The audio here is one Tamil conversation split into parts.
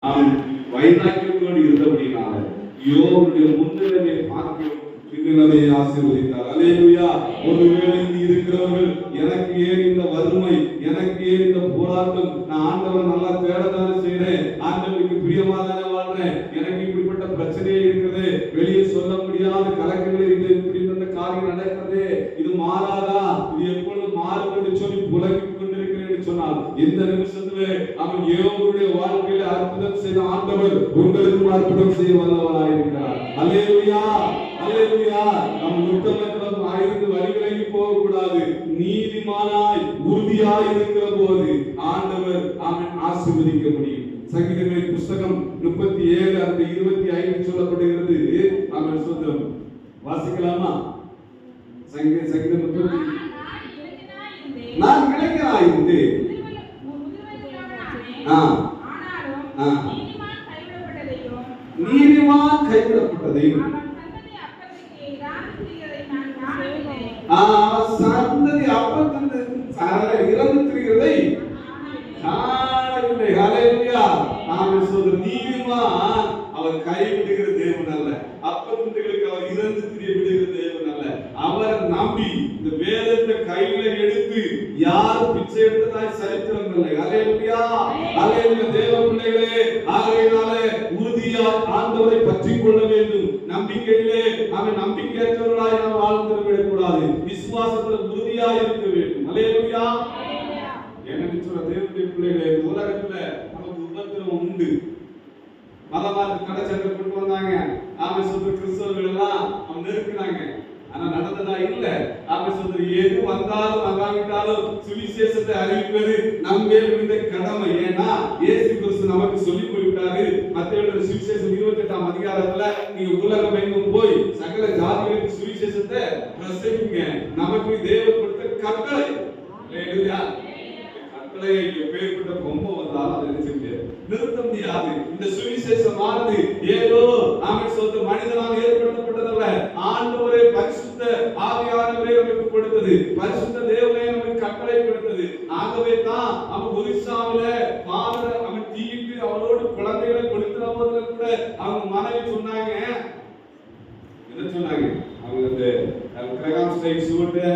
அவன் வைராக்கியத்தோடு இருந்தபடினால யோபுடைய முன்னிலைமை பார்த்து பின்னிலைமை ஆசீர்வதித்தார். அல்லேலூயா. ஒருவேளை இங்கு இருக்கிறவர்கள் எனக்கு ஏன் இந்த வறுமை, எனக்கு ஏன் இந்த போராட்டம், நான் ஆண்டவர் நல்லா தேடதானே செய்யறேன், ஆண்டவருக்கு பிரியமாதானே வாழ்றேன், எனக்கு இப்படிப்பட்ட பிரச்சனையே இருக்கிறது, வெளியே சொல்ல முடியாத கலக்கங்கள் இது, இப்படிப்பட்ட காரியம் நடக்கிறது, இது மாறாதா, இது எப்பொழுது மாறும் என்று சொல்லி புலம்பிக் கொண்டிருக்கிறேன் என்று சொன்னால் இந்த நிமிஷத்திலே அவன் யோபுடைய வாழ்க்கையில அற்புதம் செய்த ஆண்டவர் உங்களுக்கும் அற்புதம் செய்ய வல்லவராயிருக்கிறார். அல்லேலூயா. அல்லேலூயா. நம் உத்தமத்திடம் ஆயிருந்து வழிவிலகி போகக்கூடாது. நீதிமானாய் உறுதியாய் இருக்கிற போது ஆண்டவர் அவன் ஆசீர்வதிக்க முடியும். சங்கீதங்களின் புஸ்தகம் 37 அந்த 25 சொல்லப்படுகிறது. அவன் சொல்றோம் வாசிக்கலாமா? சங்கீதம் 30. நான் இளைஞனாயிருந்து நீதிமான் கைவிடப்பட்டதையும் சந்ததி அப்பத்திலிருந்து இறந்து திரிகிறதை காணவில்லை. ஹல்லேலூயா. ஆமென். சோதர நீதிமான் அவர் கைவிடுகிற தேவன் அல்ல, அப்பத்திலிருந்து அவர் இறந்து திரிய விடுகிற தேவன் அல்ல. அவர் நம்பி இந்த வேதத்தை கையில எடுத்து யார் பிச்சை எடுத்ததாய் சரித்திரம் இல்லை. ஹல்லேலூயா. ஹல்லேலூயா. தேவ பிள்ளைகளே, ஆகையினாலே உறுதியா ஆண்டவரை பற்றிக் கொள்ள வேண்டும். நம்பிக்கையிலே அவன் நம்பிக்கையற்றவர்களாய் நாம் வாழ்ந்து விடக்கூடாது. விசுவாசத்துல உறுதியாய் இருக்க வேண்டும். ஹல்லேலூயா. எனக்கு சொல்ற தேவனுடைய பிள்ளைகளே, உலகத்துல நமக்கு உபத்திரவம் உண்டு. மதமாற்று கடைச்சட்டை கொண்டு வந்தாங்க. ஆமென். சொல்ற கிறிஸ்தவர்கள் எல்லாம் அவங்க நெருக்குறாங்க. ஆனா நடந்ததா இல்ல. ஆமென். சொல்ற எது வந்தாலும் வராவிட்டாலும் சுவிசேஷத்தை அறிவிப்பது நம் மேல் விழுந்த கடமை. ஏன்னா இயேசு கிறிஸ்து நமக்கு சொல்லி கொடுத்தாரு. மத்தேயு சுவிசேஷம் 28ஆம் அதிகாரத்துல நீங்க உலகம் எங்கும் போய் சகல ஜாதிகளுக்கு சுவிசேஷத்தை பிரசங்கிங்க. நமக்கு தேவன் கொடுத்த கட்டளை. அல்லேலூயா. கட்டளை எப்பேற்பட்ட கொம்பு வந்தாலும் அதை நிறுத்த முடியாது. இந்த சுவிசேஷமானது ஏதோ ஆமென் சொல்ற மனிதனால் ஏற்படுத்தப்பட்டதல்ல. ஆண்டவரே பரிசுத்த ஆவியானவரே நமக்கு கொடுத்தது. பரிசுத்த தேவனே நமக்கு கட்டளை கொடுத்தது. ஆகவே தான் அவன் ஒரிசாவில ஃபாதர் அவன் தீட்டு அவரோடு குழந்தைகளை கொடுக்கிற போது கூட அவங்க மனைவி சொன்னாங்க, என்ன சொன்னாங்க, அவங்க அந்த கிரகாம் ஸ்டைல் சூட்டை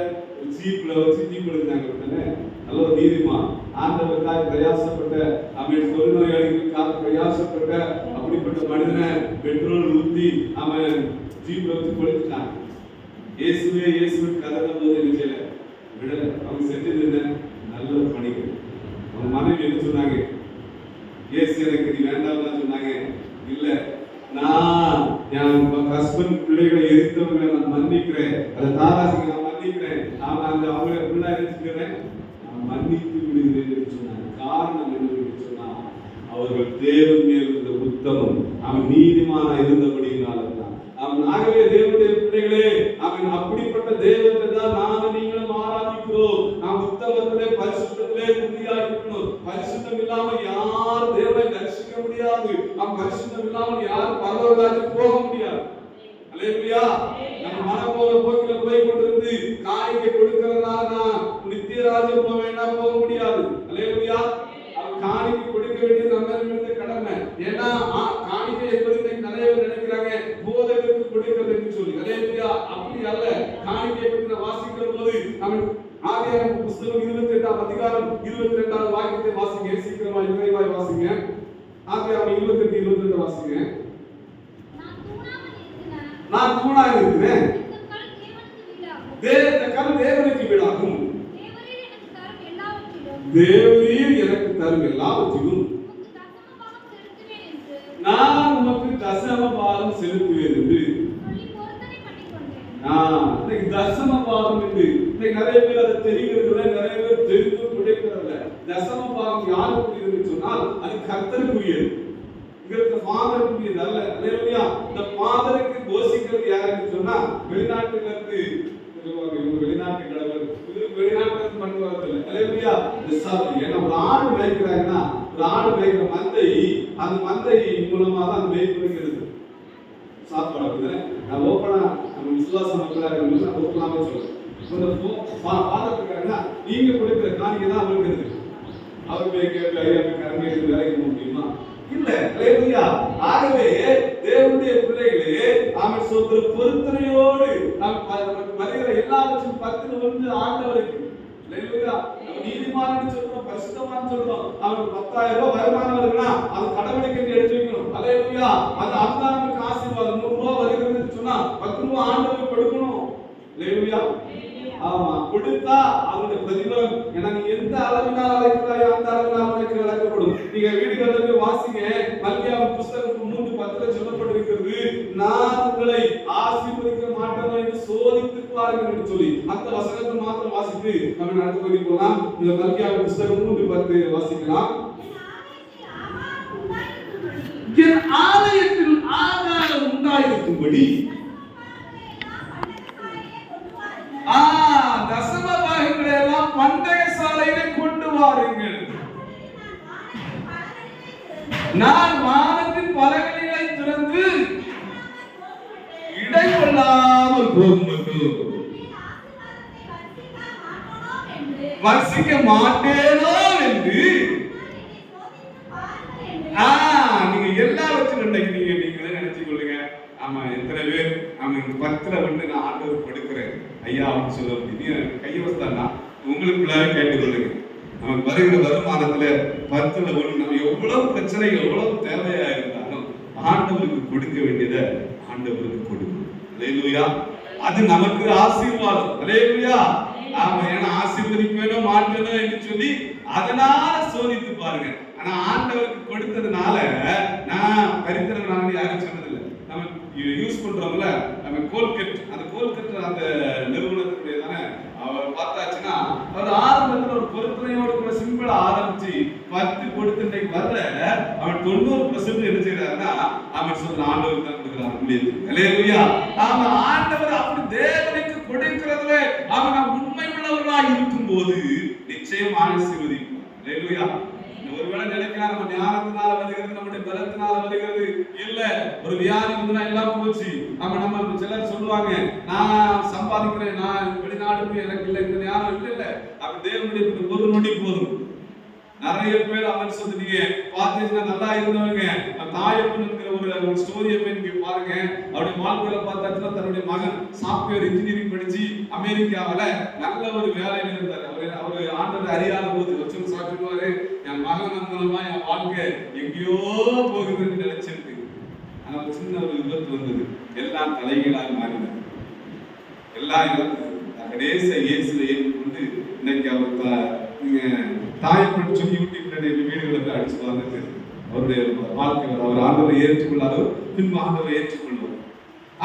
சீப்ல வச்சு தீ கொடுத்தாங்க. நல்ல ஒரு நீதிமான் ஆண்டவருக்காக பிரயாசப்பட்ட அவன் தொழுநோயாளிகளுக்காக பிரயாசப்பட்ட அப்படிப்பட்ட மனிதனை பெட்ரோல் ஊத்தி அவன் ஜீப்ல வச்சு கொளுத்திட்டான். இயேசுவே இயேசுவே கதற போது நினைச்சல விடல. அவங்க செஞ்சது என்ன? நல்ல ஒரு பணிகள். அவங்க மனைவி என்ன சொன்னாங்க? இயேசு எனக்கு நீ வேண்டாம்னு சொன்னாங்க. இல்ல, நான் என் ஹஸ்பண்ட் பிள்ளைகளை எரித்தவங்க நான் மன்னிக்கிறேன், அதை தாராசிங்க நான் மன்னிக்கிறேன், நான் அந்த அவங்களை பிள்ளை எரிச்சுக்கிறேன், நான் மன்னித்து விடுகிறேன் என்று சொன்னாங்க. காரணம் என்னவென்று சொன்னால் அவர்கள் தேவன் மேல் இருந்த உத்தமம், அவன் நீதிமானா இருந்தபடியினால்தான். அவன் ஆகவே தேவனுடைய பிள்ளைகளே, அவன் அப்படிப்பட்ட தேவனை தான் நானும் நீங்களும் ஆராதிக்கிறோம். நாம் உத்தமத்திலே பரிசுத்தத்திலே உறுதியாக இருக்கணும். பரிசுத்தம் இல்லாமல் யார் தேவனை தரிசிக்க முடியாது. நாம் பரிசுத்தம் இல்லாமல் யார் பரலோகத்துக்கு போக முடியாது. அல்லேலூயா. நம்ம மனம் போல போக்கில போய் கொண்டிருந்து காணிக்கை கொடுக்கிறதுனால நான் நித்திய ராஜ்யம் போக வேண்டாம், போக முடியாது. அல்லேலூயா. காணிக்கை கொடுக்க வேண்டியது நம்ம மேல கடமை. ஏன்னா காணிக்கை என்பது நிறைய பேர் நினைக்கிறாங்க போதகருக்கு கொடுக்கிறது என்று சொல்லி. அல்லேலூயா. அப்படி அல்ல. காணிக்கை பற்றி வாசிக்கிற போது நம்ம ஆதியாகமம் புஸ்தகம் 28ஆம் அதிகாரம் 22ஆவது வாக்கியத்தை வாசிங்க. சீக்கிரமா விரைவாய் வாசிங்க. ஆதியாகமம் 28:22 வாசிங்க. நான் தூணாக இருக்கிறேன், இந்த கல் தேவனுக்கு வீடாகும், தேவரீர் எனக்கு தரும் எல்லாவற்றிலும் நான் உமக்கு தசம பாகம் செலுத்துவேன் என்று. தசம பாகம் என்று நிறைய பேர் அதை தெரிகிறதுல, நிறைய பேர் தெரிந்து கிடைக்கிறதில்ல. தசம பாகம் யாருக்குரியது சொன்னால் அது கர்த்தருக்குரியது, ஃபாதருக்குரியது அல்ல. அல்லேலூயா. இந்த ஃபாதருக்கு கோஷிக்கிறது யாருன்னு சொன்னா வெளிநாட்டுல இருந்து வெளிநாட்டு கடவுள் வெளிநாட்டுல இருந்து பண்ண வரதில்லை. அல்லேலூயா. ஏன்னா ஒரு ஆடு மேய்க்கிறாங்கன்னா ஒரு ஆடு மேய்க்கிற மந்தை, அந்த மந்தை மூலமா தான் அந்த மேய்ப்படுகிறது. சாப்பிடுறது நான் ஓப்பனா நம்ம விசுவாசம் மக்களாக ஓப்பனாவே சொல்றேன். ஃபாதருக்காரங்கன்னா நீங்க கொடுக்கிற காணிக்கை தான் அவருக்கு இருக்கு. அவர் போய் கேட்டு ஐயா கரங்க வேலைக்கு போக முடியுமா? இல்ல. ஹalleluya. ஆகவே தேவனுடைய பிள்ளைகளே, ஆமென் ஸ்தோத்திரம், பொறுத்தனையோடு நமக்கு வருகிற எல்லாவற்றையும் 10 ஆண்டவருக்கு, ஹalleluya, நம்ம நீதிமான்னு சொல்றோம், பரிசுத்தமான்னு சொல்றோம். அவனுக்கு 10,000 ரூபாய் வருமானம் வருதுன்னா அது கடவுளுக்கு எடுத்து வைக்கணும். ஹalleluya. அது நமக்கு ஆசீர்வாதம். 100 ரூபாய் வருகிறதுன்னு சொன்னா 10 ரூபாய் ஆண்டவருக்கு கொடுக்கணும். ஹalleluya. ஆமா, கொடுத்தா அவருடைய பிரதிபலன் எனக்கு எந்த அளவினால் அழைக்கிறாயோ அந்த அளவினால் உனக்கு விளக்கப்படும். நீங்க வீடுகளில் போய் வாசிங்க. மல்கியாவின் புத்தகம் 3:10 சொல்லப்பட்டிருக்கிறது, நான் உங்களை ஆசீர்வதிக்க மாட்டேன் என்று சோதித்து பாருங்கள் என்று சொல்லி. அந்த வசனத்தை மாத்திரம் வாசித்து நம்ம நடந்து போய் போகலாம். இந்த மல்கியாவின் புத்தகம் 3:10 வாசிக்கலாம். என் ஆலயத்தில் ஆகாரம் உண்டாயிருக்கும்படி தசம பாகங்களை எல்லாம் பண்டக சாலையிலே கொண்டு வாருங்கள். நான் வானத்தின் பலகைகளை திறந்து இடைக்கொள்ளாமல் போகும்போது வசிக்க மாட்டேனோ என்று நீங்க எல்லாவற்றும் நீங்களே நினைச்சு கொள்ளுங்க. ஆமா, எத்தனை பேர் ஆமா 10 நான் ஆண்டவர் கொடுக்கிறேன் ஐயா அப்படின்னு சொல்ல முடியும். கையவஸ்தானா உங்களுக்குள்ளார கேட்டுக்கொள்ளுங்க. நமக்கு வருகிற வருமானத்துல 10 நம்ம எவ்வளவு பிரச்சனை எவ்வளவு தேவையா இருந்தாலும் ஆண்டவருக்கு கொடுக்க வேண்டியதை ஆண்டவருக்கு கொடுக்கணும். அல்லேலூயா. அது நமக்கு ஆசீர்வாதம். அல்லேலூயா. ஆமா, ஏன்னா ஆசீர்வதிப்பேனோ மாட்டேனோ என்று சொல்லி அதனால சோதித்து பாருங்க. ஆனா ஆண்டவருக்கு கொடுத்ததுனால நான் பரித்திரனாக யாரும் சொன்னதில்லை. நம்ம யூஸ் பண்றோம்ல, நம்ம கோல்கட், அந்த கோல்கட் அந்த நிறுவனத்துடைய தானே அவர் பார்த்தாச்சுன்னா அவர் ஆரம்பத்தில் ஒரு பொருத்தனையோடு கூட சிம்பிளா ஆரம்பிச்சு 10 கொடுத்து இன்னைக்கு வரல அவன் 90% என்ன செய்யறாருன்னா அவன் சொல்ற ஆண்டவருக்கு தான் கொடுக்குறாரு முடியுது. அல்லேலூயா. ஆமா, ஆண்டவர் அப்படி தேவனுக்கு கொடுக்கிறதுல அவங்க உண்மை உள்ளவர்களா இருக்கும் போது நிச்சயம் ஆசீர்வதிப்பார். அல்லேலூயா. ஒருவேளை நினைக்கலாம் நம்ம ஞானத்தினால வருகிறது, நம்முடைய பலத்தினால வருகிறது இல்ல, ஒரு வியாதி வந்து எல்லாம் போச்சு. நம்ம சிலர் சொல்லுவாங்க, நான் சம்பாதிக்கிறேன், நான் வெளிநாடு போய் எனக்கு இல்லை, இந்த ஞானம் இல்ல. அப்ப தேவனுடைய ஒரு நொடி போதும். நிறைய பேர் அவன் சொல்றீங்க பாத்தீங்கன்னா நல்லா இருந்தவங்க தாயப்பனுங்கிற ஒரு ஸ்டோரியை போய் நீங்க பாருங்க. அவருடைய வாழ்க்கையில பார்த்தாச்சுன்னா தன்னுடைய மகன் சாஃப்ட்வேர் இன்ஜினியரிங் படிச்சு அமெரிக்காவில நல்ல ஒரு வேலையில இருந்தார். அவரு ஆண்டவர் அறியாத போது வச்சு சாப்பிடுவாரு, என் மகன் மூலமா என் வாழ்க்கை எங்கேயோ போகுதுன்னு நினைச்சிருக்கு. ஆனா ஒரு சின்ன ஒரு விபத்து வந்தது, எல்லாம் தலைகீழாக மாறினது. எல்லாம் கடைசி இயேசுவை ஏற்றுக்கொண்டு இன்னைக்கு அவர் நீங்க தாயப்பன் சொல்லி யூடியூப்ல வீடுகளை போய் அடிச்சு வந்துட்டு அவருடைய வாழ்க்கை அவர் ஆண்டவரை ஏற்றுக்கொள்ளாதோ பின்பு ஆண்டவரை ஏற்றுக்கொள்வார்.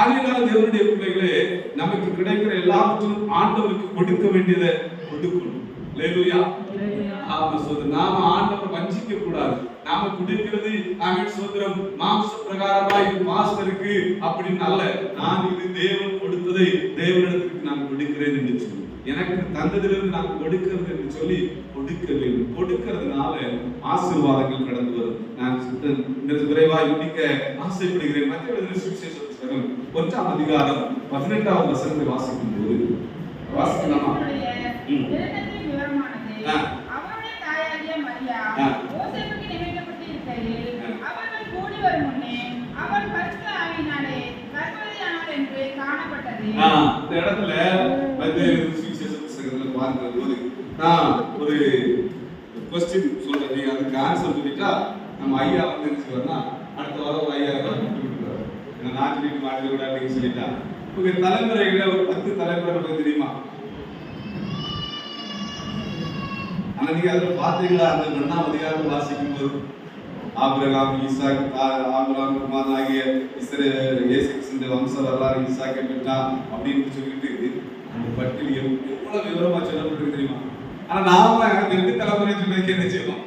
ஆகையினால தேவனுடைய பிள்ளைகளே, நமக்கு கிடைக்கிற எல்லாவற்றும் ஆண்டவருக்கு கொடுக்க வேண்டியதை கொடுக்கணும். அல்லேலூயா. ஆமா, நாம ஆண்டவரை வஞ்சிக்க கூடாது. நாம குடிக்கிறது சோதரம் மாம்ச பிரகாரமா இது மாஸ்டருக்கு அப்படின்னு அல்ல. நான் இது தேவன் கொடுத்ததை தேவனிடத்துக்கு நான் கொடுக்கிறேன் என்று சொல்லி, எனக்கு தந்ததிலிருந்து நான் கொடுக்கிறது என்று சொல்லி கொடுக்க வேண்டும். கொடுக்கிறதுனால ஆசீர்வாதங்கள் கடந்து வரும். நான் விரைவாக முடிக்க ஆசைப்படுகிறேன். மத்திய சுவிசேஷ புத்தகம் 1ஆம் அதிகாரம் 18வது வசனத்தை வாசிக்கும் போது வாசிக்கலாமா? அவருடைய தாயாகிய மரியா யோசேப்புக்கு நியமிக்கப்பட்டிருக்கையில் அவர்கள் கூடி வரும் முன்னே அவள் பரிசுத்த ஆவியினாலே கர்ப்பவதியானாள் என்று காணப்பட்டது. இந்த இடத்துல மத்திய சுவிசேஷ புத்தகத்துல பார்க்கிற போது நான் ஒரு क्वेश्चन சொல்றேன், அதுக்கு ஆன்சர் சொல்லிட்டா நம்ம ஐயா வந்து என்ன சொல்றனா அடுத்த வாரம் ஐயா கூப்பிடுறாரு. நான் சொல்லிட்டு மாட்டி விடாதீங்க சொல்லிட்டா உங்க தலைமுறைகளை ஒரு 10 தலைமுறை நமக்கு தெரியுமா? ஆனா நீங்க அதில் பார்த்தீங்களா? அந்த 1ஆம் அதிகாரம் வாசிக்கும் போது ஆபிரகாம், ஈசாக், ஆபிரகாம் குமாரனாகிய இயேசு கிறிஸ்துவின் வம்ச வரலாறு ஈசாக்கை பெற்றான் அப்படின்னு சொல்லிட்டு அந்த பட்டியல் எவ்வளவு விவரமா சொல்லப்பட்டிருக்கு தெரியுமா? ஆனா நாம 2 தலைமுறை சொல்றதுக்கு என்ன செய்வோம்?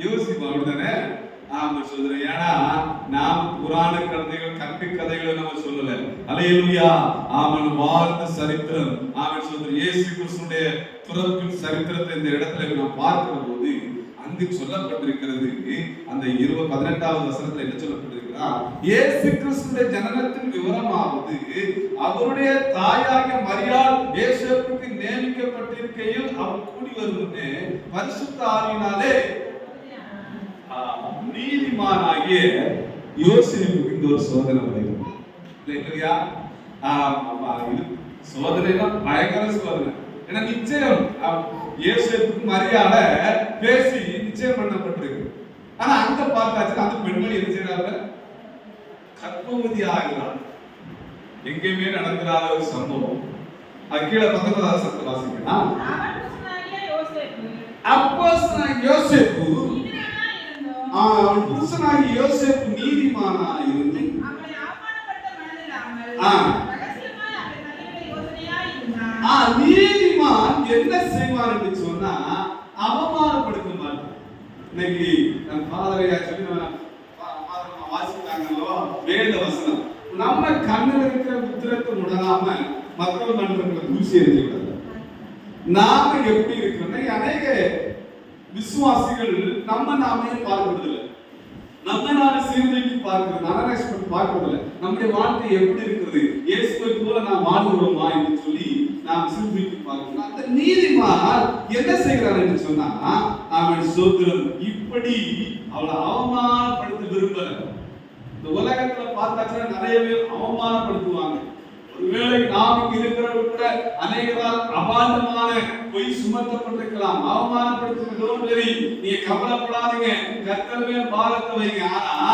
யோசிப்போம். அப்படித்தானே? ஆமா சொல்றேன். ஏன்னா நாம் புராண கதைகள் கற்பி கதைகளை நம்ம சொல்லல. அல்லேலூயா. அவன் வாழ்ந்த சரித்திரம், அவன் சொல்ற இயேசு கிறிஸ்துடைய பிறப்பின் சரித்திரத்தை இந்த இடத்துல நாம் பார்க்கிற போது அங்கு சொல்லப்பட்டிருக்கிறது. அந்த 18வது வசனத்துல என்ன சொல்லப்பட்டிருக்கிறா? இயேசு கிறிஸ்துடைய ஜனனத்தின் விவரமாவது அவருடைய தாயாகிய மரியாள் யோசேப்புக்கு நியமிக்கப்பட்டிருக்கையில் அவர் கூடி வருமுன்னே பரிசுத்த ஆவியினாலே நீதிமானாகிய யோசேப்புக்கு இந்த ஒரு சோதனை வரும் இல்லையா? இது சோதனைனா பயங்கர சோதனை. ஏன்னா நிச்சயம் யோசேப்புக்கு மரியாதை பேசி நிச்சயம் பண்ணப்பட்டிருக்கு. ஆனா அங்க பார்த்தாச்சு அந்த பெண்மணி என்ன செய்யறாங்க? கர்ப்பவதி ஆகிறார். எங்கேயுமே நடந்துடாத ஒரு சம்பவம். அது கீழே 19வது வசனத்தை வாசிக்கலாம். அப்போஸ்தலனாகிய யோசேப்பு புருஷனாகிய யோசேப்பு நீதிமானா இருந்து நீதிமான் என்ன செய்வார் என்று சொன்னா அவமானப்படுத்த மாட்டார். இன்னைக்கு நான் பாதரையா சொல்லி வாசித்தாங்களோ வேத வசனம், நம்ம கண்ணில் இருக்கிற புத்திரத்தை உணராம மக்கள் மன்றத்தில் தூசி எறிஞ்சுவிடாது. நாம எப்படி இருக்கிறோம்னா அநேக விசுவாசிகள் நாமே பார்க்கறது இல்லை, நாமே சீர்தூக்கி பார்க்கிறது, அனலைஸ் பண்ணி பார்க்கறது இல்லை. நம்முடைய வாழ்க்கை எப்படி இருக்கிறது, இயேசுவை போல நாம் வாழ்கிறோமா என்று சொல்லி நாம் சீர்தூக்கி பார்க்கிறோம். அந்த நீதிமான் என்ன செய்கிறார் என்று சொன்னா அவன் சோத்திரம் இப்படி அவளை அவமானப்படுத்த விரும்பல. இந்த உலகத்துல பார்த்தாச்சுன்னா நிறைய பேர் அவமானப்படுத்துவாங்க. ஒருவேளை நாம் இருக்கிறவர்கள் கூட அநேகரால் அபாண்டமான பொய் சுமத்தப்பட்டிருக்கலாம், அவமானப்படுத்துகிறோம். சரி, நீங்க கவலைப்படாதீங்க, கர்த்தர் மேல் பாரத்தை வைங்க. ஆனா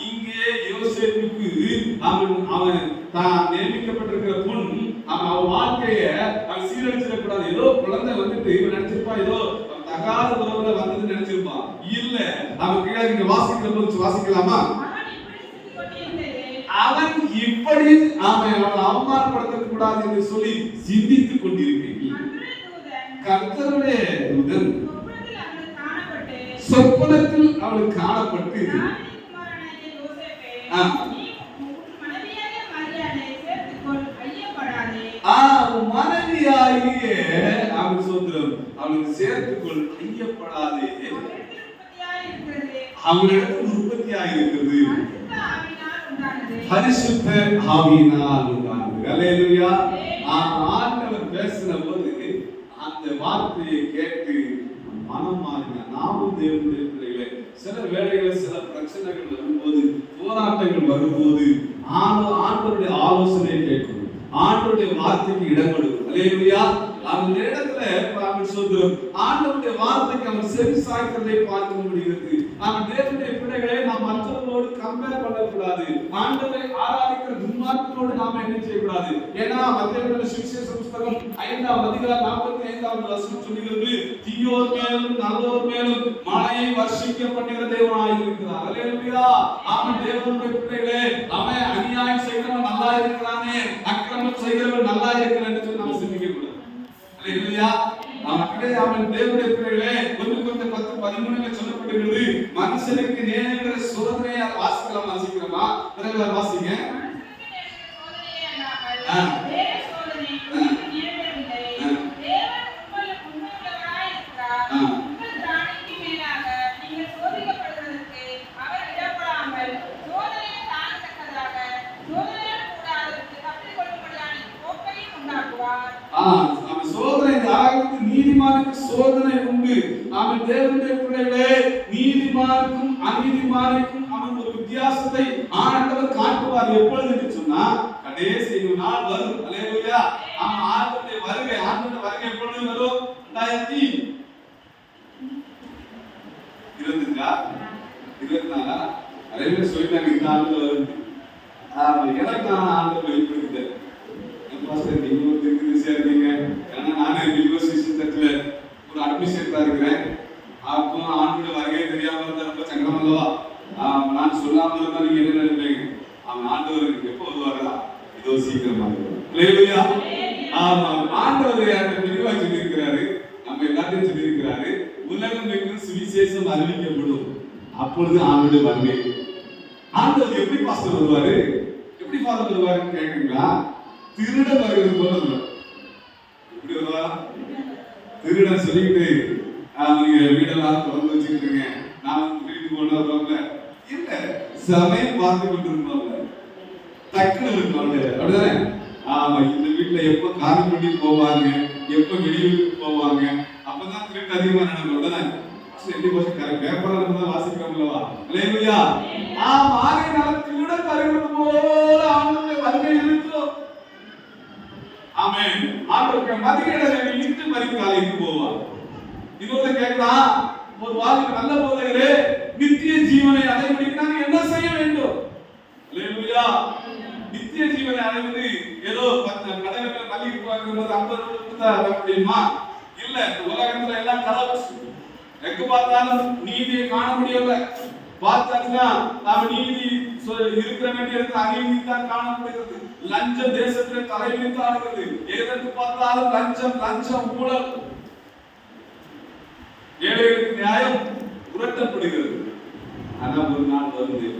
இங்கே யோசேப்புக்கு அவன் தான் நியமிக்கப்பட்டிருக்கிற பொன் அவன் வாழ்க்கைய அவன் சீரழிச்சிடக்கூடாது. ஏதோ குழந்தை வந்துட்டு இவன் நினைச்சிருப்பான், ஏதோ தகாத உறவுல வந்தது நினைச்சிருப்பான். இல்ல அவன் கீழே நீங்க வாசிக்கிற போது வாசிக்கலாமா? அவன் இப்படி அவனை அவமானப்படுத்த கூடாது என்று சொல்லி சிந்தித்துக் கொண்டிருக்கிறேன். கர்த்தருடைய தூதன் சொப்பனத்தில் அவளுக்கு காணப்பட்டு மனைவியாகிய அவன் சோதரம் அவனுக்கு சேர்த்துக்கொள், ஐயப்படாதே, அவனிடத்தில் உற்பத்தியாக இருக்கிறது, பரிசுத்த ஆவியினால் உண்டானது. அல்லேலூயா. ஆண்டவர் பேசின போது அந்த வார்த்தையை கேட்டு மனம் மாறின நாமும் தேவனுடைய பிள்ளைகளே. சில வேளைகளில் சில பிரச்சனைகள் வரும்போது, போராட்டங்கள் வரும்போது ஆண்டவருடைய ஆலோசனையை கேட்கணும், ஆண்டவருடைய வார்த்தைக்கு இடம் கொடுக்கணும். அல்லேலூயா. அந்த இடத்துல சொல்றோம் ஆண்டவருடைய வார்த்தைக்கு அவன் செவி சாய்க்கிறதை பார்க்க முடிகிறது. நாம் தேவனுடைய பிள்ளைகளை நாம் மற்றவர்களோடு கம்பேர் பண்ணக்கூடாது. ஆண்டவரை ஆராதிக்கிற துன்மார்க்கரோடு நாம என்ன செய்யக்கூடாது. ஏன்னா மத்தேயு சுவிசேஷ புத்தகம் 5ஆம் அதிகாரம் 45வது வசனம் சொல்கிறது, தீயோர் மேலும் நல்லோர் மேலும் மழையை வர்ஷிக்க பண்ணுகிற தேவனாய் இருக்கிறார். அல்லேலூயா. அவன் தேவனுடைய பிள்ளைகளே, அவன் அநியாயம் செய்கிறவன் நல்லா இருக்கிறானே, அக்கிரமம் செய்கிறவன் நல்லா இருக்கிறான் என்று சொல்லி நாம் சிந்திக்க கூடாது. அல்லேலூயா. அவன் தேவனுடைய பிள்ளைகளே, 1:10-13 சொல்லப்படுகிறது, மனுஷனுக்கு நேரிடுகிற சோதனையை வாசிக்கலாம். வாசிக்கிறோமா? பிறகு வாசிங்க. நீதிமானுக்கு சோதனை உண்டு. அவன் தேவனுடைய பிள்ளைகளே, நீதிமானுக்கும் அநீதிமானுக்கும் அவன் ஒரு வித்தியாசத்தை ஆண்டவர் காட்டுவார். எப்பொழுது என்று சொன்னா கடைசி நாள் வரும். அல்லேலூயா. அவன் ஆண்டவருடைய வருகை எப்பொழுது வரும்? 2024 நிறைய பேர் சொல்லிட்டாங்க இந்த ஆண்டு வரும். எனக்கு நான் ஆண்டவர் வெளிப்படுத்திட்டேன். நீங்க ஒரு திருப்தியா இருக்கீங்க. ஏன்னா நானே யூனிவர்சிட்டி தட்டுல ஒரு அட்மிஷன் தான் இருக்கிறேன். அப்போ ஆண்டோட வருகையை தெரியாம இருந்தா ரொம்ப சங்கடம் அல்லவா? நான் சொல்லாம இருந்தா நீங்க என்ன நினைப்பீங்க? அவன் ஆண்டவர் எப்போ வருவாரா? இதோ சீக்கிரமா அல்லேலூயா. ஆண்டவர் யாருக்கு தெளிவா சொல்லியிருக்கிறாரு, நம்ம எல்லாத்தையும் சொல்லியிருக்கிறாரு. உலகம் எங்கும் சுவிசேஷம் அறிவிக்கப்படும், அப்பொழுது ஆண்டோட வருகை. ஆண்டவர் எப்படி பாஸ்டர் வருவாரு, எப்படி ஃபாதர் வருவாருன்னு கேட்குறீங்களா? திருடன் வருகிறது போல வருவார். எப்படி வருவா? திருடன் சொல்லிக்கிட்டு நீங்க வீடெல்லாம் திறந்து வச்சுக்கிட்டுருங்க, நான் வீட்டுக்கு கொண்டு வருவாங்க இல்ல, சமயம் பார்த்து கொண்டு இருப்பாங்க, டக்குன்னு இருப்பாங்க. அப்படிதானே? இந்த வீட்டுல எப்ப காரம் பண்ணி போவாங்க, எப்ப வெளியூருக்கு போவாங்க, அப்பதான் திருட்டு அதிகமா நடக்கும். பேப்பர்ல நம்ம வாசிக்கிறோம்லவா? அல்லேலூயா. மாலை நலத்திலூட தருகிறது போல ஆண்டவருடைய வருகை இருக்கும். ஆமென். ஆண்டவருடைய மதியீடை இட்டு மரிக்காலைக்கு போவார். இன்னொரு கேட்கலாம், ஒரு வாலிபர் நல்ல போதகரே, நித்திய ஜீவனை அடைவதற்கு நான் என்ன செய்ய வேண்டும்? அல்லேலூயா. நித்திய ஜீவனை அடைவது ஏதோ கடைகளில் மல்லிகை வாங்குறது 50 கொடுத்தா அடைய முடியுமா? இல்ல. உலகத்துல எல்லாம் கலப்பு. எங்க பார்த்தாலும் நீதியை காண முடியல. பார்த்தாச்சுன்னா நாம நீதி இருக்கிற வேண்டிய இடத்துல அநீதி தான் காணப்படுகிறது. லஞ்சம் தேசத்துல தலைவிரித்து ஆடுகிறது. எதற்கு பார்த்தாலும் லஞ்சம், லஞ்சம், ஊழல். ஏழைகளுக்கு நியாயம் உரட்டப்படுகிறது. ஆனா ஒரு நாள் வருது,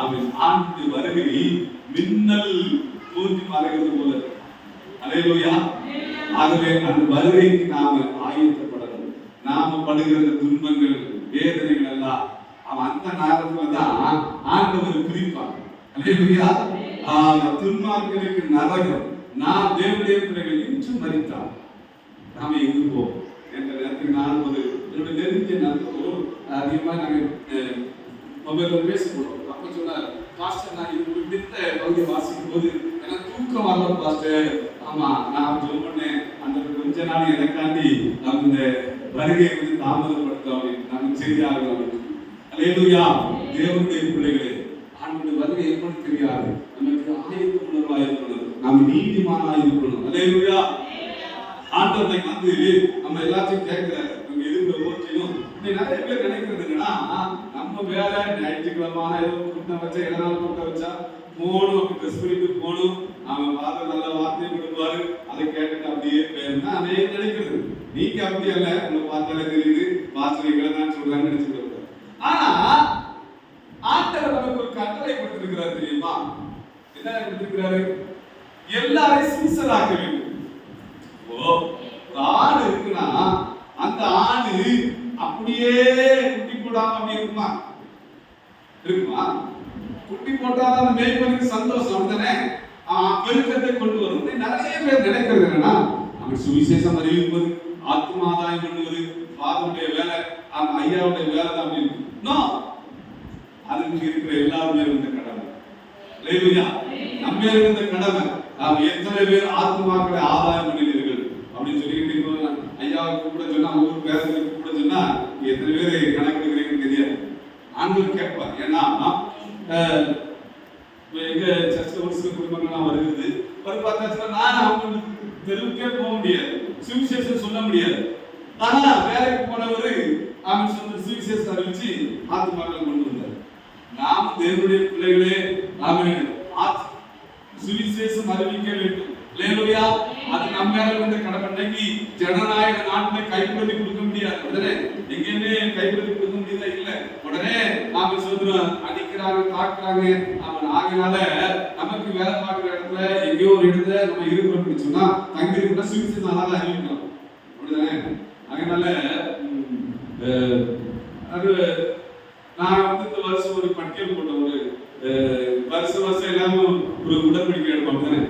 அவன் ஆண்டு வருகை மின்னல் தோன்றி மறைகிறது போல. அல்லேலூயா. ஆகவே அந்த வருகைக்கு நாம ஆயத்தப்படணும். நாம படுகிற துன்பங்கள், வேதனைகள் எல்லாம் அவன் அந்த நேரத்துல தான் ஆண்டவர் குறிப்பான். அல்லேலூயா. துன்மார்களுக்கு நரகம், நான் தேவனுடைய பிள்ளைகள் இன்று மரித்தான் நாம எங்கு போவோம் என்ற நேரத்துக்கு நான் ஒரு என்னுடைய நெருங்கிய நண்பர் அதிகமாக நாங்கள் மொபைல்ல பேசிக்கொள்வோம். அப்ப சொன்னார், பாஸ்டர் நான் இது பிடித்த பகுதியை வாசிக்கும் போது எனக்கு தூக்கம் வரல பாஸ்டர். ஆமா, நான் சொன்னேன் அந்த கொஞ்ச நாள் எனக்காண்டி அந்த வருகையை வந்து தாமதப்படுத்த நமக்கு செய்தியாகலாம். அல்லேலூயா. தேவனுடைய பிள்ளைகளே, ஆண்டவருடைய வருகை எப்படி தெரியாது, நமக்கு ஆயத்த உணர்வாக இருக்கணும், நாம் நீதிமானாக இருக்கணும். அல்லேலூயா. ஆண்டவரை வந்து நம்ம எல்லாத்தையும் கேட்கிறாரு. நம்ம எதிர்க்கிற ஓட்டியும் நிறைய பேர் நினைக்கிறது என்னன்னா, நம்ம வேற ஞாயிற்றுக்கிழமான ஏதோ கூட்டம் வச்சா எதனால கூட்டம் வச்சா போகணும், அப்படி ட்ரெஸ் பண்ணிட்டு போகணும், அவன் பார்த்து நல்ல வார்த்தையை கொடுப்பாரு, அதை கேட்டுட்டு அப்படியே பேருந்தா அதே நினைக்கிறது. நீங்க அப்படி அல்ல, உங்களை பார்த்தாலே தெரியுது வாசனைகளை தான் சொல்றாங்கன்னு நினைச்சுட்டு. ஆனா ஆண்டவர் நமக்கு ஒரு கட்டளை கொடுத்திருக்கிறார் தெரியுமா? என்ன கொடுத்திருக்கிறாரு? எல்லாரையும் சீசராக்க வேண்டும். ஒரு ஆடு இருக்குன்னா அந்த ஆடு அப்படியே குட்டி போடாம அப்படி இருக்குமா? குட்டி போட்டாதான் அந்த மேய்ப்பனுக்கு சந்தோஷம். அப்படித்தானே பெருக்கத்தை கொண்டு வரும். நிறைய பேர் நினைக்கிறது என்னன்னா, நம்ம சுவிசேஷம் அறிவிப்பது, ஆத்மாதாயம் பண்ணுவது பாதனுடைய வேலை, ஐயாவுடைய வேலை தான் அப்படின்னு. அதுக்கு இருக்கிற எல்லாருமே இருந்த கடமை. நம்ம இருந்த கடமை. எத்தனை பேர் ஆத்மாக்களை ஆதாயம் பண்ணினீர்கள் அப்படின்னு சொல்லிட்டு ஐயாவுக்கு கூட சொன்னா, ஊர் பேசுறதுக்கு கூட சொன்னா எத்தனை பேர் கணக்கு எடுக்கிறீங்கன்னு தெரியாது. ஆண்கள் கேட்பார். ஏன்னா எங்க சர்ச்சை ஒரு சில குடும்பங்கள்லாம் வருகிறது. பார்த்தாச்சுன்னா நான் அவங்களுக்கு தெருவுக்கே போக முடியாது, சுவிசேஷம் சொல்ல முடியாது. ஆனா வேலைக்கு போனவரு அவன் சொன்ன சுவிசேஷம் அறிவிச்சு ஆத்மாக்கள் கொண்டு வந்தார். நாம் தேவனுடைய பிள்ளைகளே, நாம சுவிசேஷம் அறிவிக்க வேண்டும். அல்லேலூயா. அது நம்ம மேல வந்து கடமை. இன்னைக்கு ஜனநாயக நாட்டுல கைப்பிரதி கொடுக்க முடியாது. உடனே எங்கேயுமே கைப்பிரதி கொடுக்க முடியல. இல்ல, உடனே நாம சொல்றோம், அடிக்கிறாங்க, தாக்குறாங்க. அவன் ஆகினால நமக்கு வேலை பார்க்கிற இடத்துல எங்கேயோ ஒரு இடத்துல நம்ம இருக்கிறோம் அப்படின்னு சொன்னா தங்கி இருக்கிற சுவிசேஷம் அதான் அறிவிக்கலாம். அப்படிதானே? அதனால அது நான் வந்து இந்த வருஷம் ஒரு பட்டியல் போட்ட, ஒரு வருஷம் எல்லாமும் ஒரு உடன்படிக்கை எடுப்பாங்க தானே.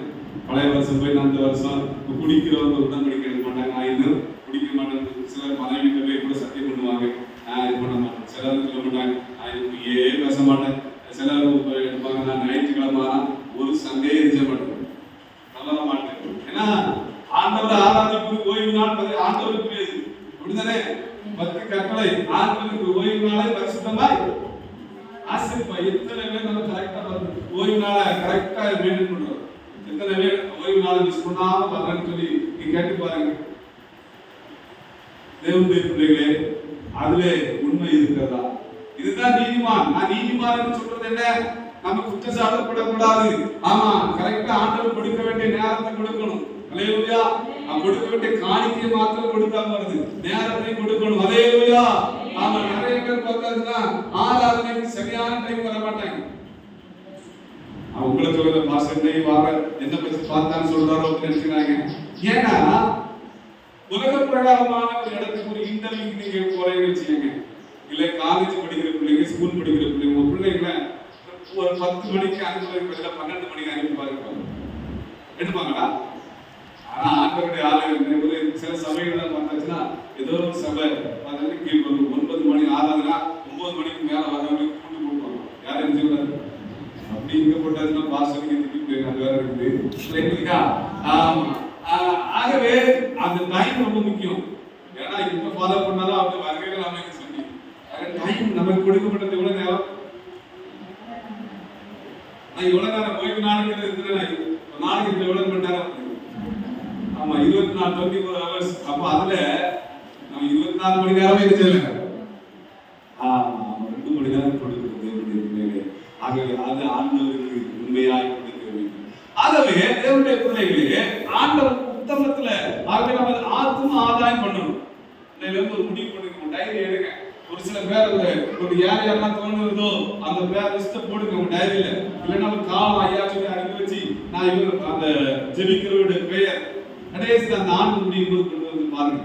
பழைய வருஷம் போய் அந்த வருஷம் குடிக்கிறவங்க உடன்படிக்கை எடுக்க மாட்டாங்க. நான் இன்னும் குடிக்க மாட்டேன். சிலர் மனைவி போய் கூட சத்தியம் பண்ணுவாங்க, நான் இது பண்ண மாட்டேன். சிலர் சொல்ல மாட்டாங்க, நான் இதுக்கு பேச மாட்டேன். சிலர் எடுப்பாங்க, நான் ஞாயிற்றுக்கிழமை ஒரு சண்டையே இருக்க மாட்டேன், சொல்ல மாட்டேன். ஏன்னா ஆண்டவரை ஆராதிப்பு ஓய்வு நாள் ஆண்டவருக்கு அப்படித்தானே. 10 கட்டளை ஆண்டவருக்கு ஓய்வு நாளை பரிசுத்தமாய் ஆசிரிப்பா. எத்தனை பேர் நம்ம கரெக்டா ஓய்வு நாளை கரெக்டா மெயின்டைன் பண்றோம்? எத்தனை பேர் ஓய்வு நாளை மிஸ் பண்ணாம வரலன்னு சொல்லி நீங்க கேட்டு பாருங்க. தேவனுடைய பிள்ளைகளே, அதுல உண்மை இருக்கிறதா? இதுதான் நீதிமான். நான் நீதிமான் சொல்றது என்ன? நம்ம குற்றம் சாட்டப்படக்கூடாது. ஆமா, கரெக்டா ஆண்டவர் கொடுக்க வேண்டிய நேரத்தை கொடுக்கணும். அல்லேலூயா. கொடுக்க வேண்டிய காணிக்கை மாத்திரம் கொடுக்காம வருது, நேரத்தை கொடுக்கணும். அல்லேலூயா. ஆமா, நிறைய பேர் பார்த்தாச்சுன்னா ஆராதனைக்கு சரியான டைம் வர மாட்டாங்க. அவங்களை சொல்ற பாசத்தை வார என்ன பத்தி பார்த்தான்னு சொல்றாரோ நினைக்கிறாங்க. ஏன்னா உலக பிரகாரமான ஒரு இடத்துக்கு ஒரு இன்டர்வியூக்கு நீங்க போறீங்கன்னு வச்சுக்கோங்க. இல்ல காலேஜ் படிக்கிற பிள்ளைங்க, ஸ்கூல் படிக்கிற பிள்ளைங்க, ஒரு பிள்ளைங்களை ஒரு 10 மணிக்கு அனுப்புறதுக்கு பதிலாக 12 மணிக்கு அனுப்பி பாருங்க, எடுப்பாங்களா? ஆனா ஆண்டவருடைய ஆலயம் சில சபைகள் பார்த்தாச்சுன்னா ஏதோ ஒரு சபை பார்த்தீங்கன்னா 9 மணி ஆறாதுன்னா 9 மணிக்கு மேல வரவங்க கூட்டு போடுவாங்க. யாரும் எழுதிக்கூடாது அப்படி இங்க போட்டாச்சுன்னா பாஸ்டருக்கு திட்டி அது வேற இருக்குது. ஆகவே அந்த டைம் ரொம்ப முக்கியம். ஏன்னா இப்ப ஃபாலோ பண்ணாதான் அவங்க வரவே அமைக்க சொல்லி டைம் நமக்கு கொடுக்கப்பட்டது எவ்வளவு நேரம். நான் எவ்வளவு நேரம் ஓய்வு நாளுங்கிறது இருக்குன்னு நாளைக்கு எவ்வளவு மணி நேரம். ஆமா 24 hours. அப்ப அதுல நம்ம 24 மணி நேரம் என்ன செய்யல 2 மணி நேரம் கொடுக்கிறது. ஆகவே அது ஆண்டவருக்கு உண்மையாய் கொடுக்க வேண்டும். ஆகவே தேவனுடைய பிள்ளைகளே ஆண்டவர் உத்தமத்துல ஆகவே நம்ம ஆத்ம ஆதாயம் பண்ணணும். ஒரு முடிவு பண்ணுங்க, டைரி எடுங்க. ஒரு சில பேர் ஒரு யாரெல்லாம் தோணுதோ அந்த பேர் லிஸ்ட போடுங்க உங்க டைரியில. இல்லைன்னா ஒரு காலம் ஐயா சொல்லி அனுப்பி வச்சு நான் இவர் அந்த ஜெபிக்கிறவருடைய பெயர் கடைசியில் அந்த ஆண்டு முடியும் போது கொண்டு வந்து பாருங்க.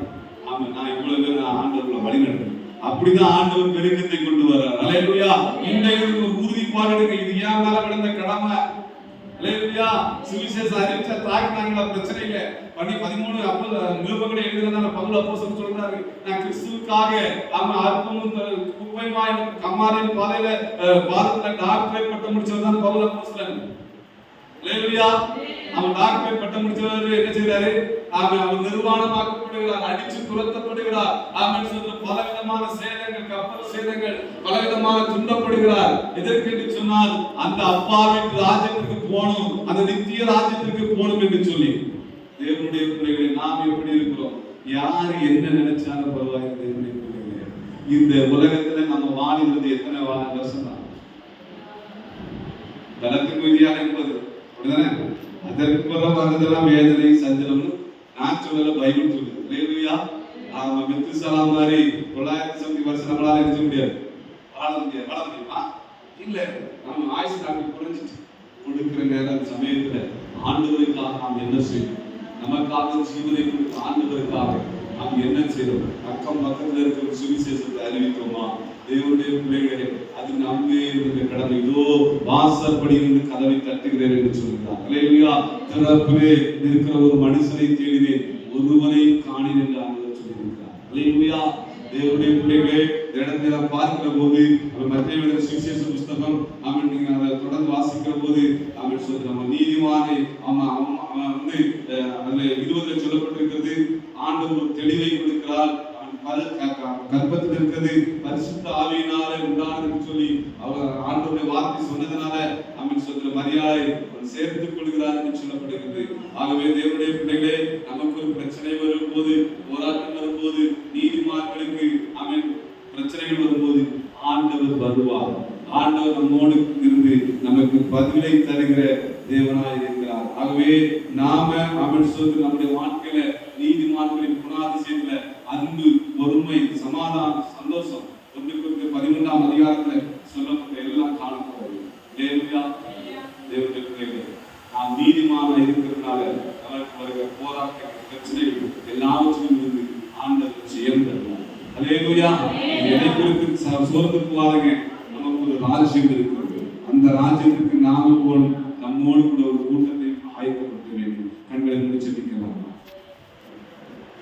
ஆமா நான் இவ்வளவு பேர் ஆண்டவர்களை வழிநடத்துறேன். அப்படிதான் ஆண்டவர் பெருக்கத்தை கொண்டு வர்றார். அல்லேலூயா. இன்றைக்கு ஒரு உறுதிப்பாடு இருக்கு. இது ஏன் மேல விழுந்த கடமை. அல்லேலூயா. சுவிசேஷ அறிவிச்சா தாக்கினாங்களா பிரச்சனை இல்லை. 13 அப்போ நிருபங்களை எழுதுறதுனால பவுல் அப்போஸ்தலன் சொல்றாரு நான் கிறிஸ்துவுக்காக அற்பமும் குப்பைமாய் கம்மாரின் பாதத்துல டாக்டரேட் பட்டம் முடிச்சவர்தான் பவுல் அப்போஸ்தலன். அல்லேலூயா. அவன் டாக்டரேட் பட்டம் முடிச்சவர் என்ன செய்றாரு? அவன் நிர்வாணமாக்கப்படுகிறார், அடிச்சு துரத்தப்படுகிறார். அவன் சொல்ற பலவிதமான சேதங்கள், கப்பல் சேதங்கள், பலவிதமான துன்பப்படுகிறார். எதற்கு சொன்னால் அந்த அப்பாவின் ராஜ்யத்திற்கு போகணும், அந்த நித்திய ராஜ்யத்திற்கு போகணும் என்று சொல்லி. தேவனுடைய பிள்ளைகளை நாம் எப்படி இருக்கிறோம்? யார் என்ன நினைச்சாலும் பரவாயில்லை. தேவனுடைய பிள்ளைகளே, இந்த உலகத்துல நம்ம வாழ்கிறது எத்தனை வருஷம் தான்? பலத்துக்கு விதியாக என்பது அப்படிதானே? அதற்கு பிறகு வர்றதெல்லாம் வேதனை சஞ்சலம்னு நான் சொல்லல, பைபிள் சொல்லுது. அல்லேலூயா. மெத்துசலா மாதிரி 900 வருஷம் நம்மளால இருக்க முடியாது, வாழ முடியுமா? இல்ல, நம்ம ஆயுசு நாட்கள் குறைஞ்சிட்டு கொடுக்கிற நேரம் சமயத்துல ஆண்டவருக்காக நாம் என்ன செய்யணும்? நமக்காக ஜீவனை கொடுத்த ஆண்டவருக்காக நாம் என்ன செய்யணும்? அக்கம் பக்கத்துல இருக்கிற சுவிசேஷத்தை அறிவித்தோமா? தேவனுடைய பிள்ளைகளே, அது நம்மே இருந்த கடமை. இதோ வாசற்படி இருந்து கதவை தட்டுகிறேன் என்று சொல்கிறார். அல்லேலூயா. திறப்பிலே இருக்கிற ஒரு மனுஷனை தேடினேன், ஒருவனை காணேன் என்று ஆண்டவர் சொல்லியிருக்கிறார். அல்லேலூயா. தேவனுடைய பிள்ளைகளே, இடத்துல பார்க்கிற போது மத்திய சுவிசேஷ புஸ்தகம் நீங்க அதை தொடர்ந்து வாசிக்கிற போது அவன் சொல்ற நம்ம நீதிமானை அவன் வந்து அதுல 20 சொல்லப்பட்டிருக்கிறது. ஆண்டவர் தெளிவை கொடுக்கிறார். கர்ப்பத்தில் இருக்கிறது பரிசுத்த ஆவியினாலே உண்டானது சொல்லி அவர் ஆண்டவருடைய வார்த்தை சொன்னதுனால அவன் சொல்ற மரியாதை அவன் சேர்த்துக் கொள்கிறார் என்று சொல்லப்படுகிறது. ஆகவே தேவனுடைய பிள்ளைகளே, நமக்கு ஒரு பிரச்சனை வரும்போது, போராட்டம் வரும்போது, நீதிமான்களுக்கு அவன் பிரச்சனைகள் வரும்போது ஆண்டவர் வருவார். ஆண்டவர் நம்மோடு இருந்து நமக்கு பதிலை தருகிற தேவனாய் இருக்கிறார். ஆகவே நாம அவன் சொல்லி நம்முடைய வாழ்க்கையில நீதிமான்களின் குணாதிசயத்துல அன்பு, பொறுமை, சமாதானம், சந்தோஷம் 13ஆம் அதிகாரத்துல சொல்லப்பட்ட எல்லாம் காணப்படுகிறது. தேவனுடைய பிள்ளைகளே, நாம் நீதிமான இருக்கிறதுனால நமக்கு வருகிற போராட்டங்கள், பிரச்சனைகள் எல்லாவற்றையும் இருந்து ஆண்டவர் ஜெயம் தருவார். அல்லேலூயா. எதை குறித்து சோர்ந்து போவாருங்க? நமக்கு ஒரு ராஜ்யம் இருக்கிறது. அந்த ராஜ்யத்துக்கு நாம போகணும். நம்மோடு கூட ஒரு கூட்டத்தை